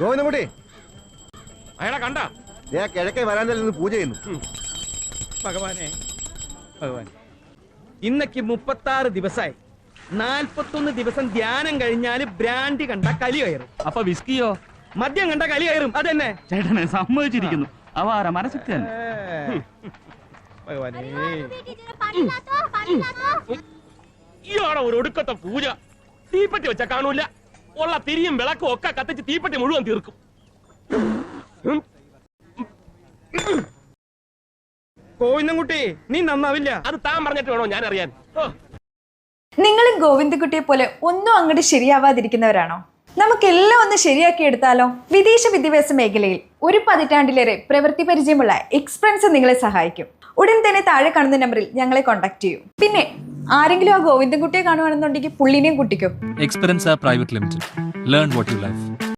ഗോവിന്ദൻകുട്ടി അയാളെ കണ്ട കിഴക്കേ വരാന്തയിൽ നിന്ന് പൂജ ചെയ്യുന്നു. ഭഗവാനെ ഭഗവാൻ, ഇന്നക്ക് 36 ദിവസമായി. 41 ദിവസം ധ്യാനം കഴിഞ്ഞാല് ബ്രാൻഡി കണ്ട കലി കയറും. അപ്പൊ വിസ്കിയോ? മദ്യം കണ്ട കലി കയറും. അതെന്നെ ചേട്ടനെ സമ്മതിച്ചിരിക്കുന്നു. അവാര മനശക്തി തന്നെ. ഭഗവാനെ, ഇയാടെ ഒരു ഒടുക്കത്തെ പൂജ. തീപ്പെട്ടി വെച്ച കാണൂല. ഉള്ള തിരിയും വിളക്കും ഒക്കെ കത്തിച്ച് തീപ്പെട്ടി മുഴുവൻ തീർക്കും. ഗോവിന്ദൻകുട്ടി, നീ നന്നാവില്ല. അത് താൻ പറഞ്ഞിട്ട് വേണോ ഞാൻ അറിയാൻ? നിങ്ങളും ഗോവിന്ദൻകുട്ടിയെ പോലെ ഒന്നും അങ്ങോട്ട് ശരിയാവാതിരിക്കുന്നവരാണോ? നമുക്കെല്ലാം ഒന്ന് ശരിയാക്കി എടുത്താലോ? വിദേശ വിദ്യാഭ്യാസ മേഖലയിൽ 1 പതിറ്റാണ്ടിലേറെ പ്രവൃത്തി പരിചയമുള്ള എക്സ്പെൻസ് നിങ്ങളെ സഹായിക്കും. ഉടൻ തന്നെ താഴെ കാണുന്ന നമ്പറിൽ ഞങ്ങളെ കോൺടാക്ട് ചെയ്യൂ. പിന്നെ ആരെങ്കിലും ആ ഗോവിന്ദൻകുട്ടിയെ കാണുവാണെന്നുണ്ടെങ്കിൽ പുള്ളിനെയും കുട്ടിക്കും. Expense private limited. Learn what you life.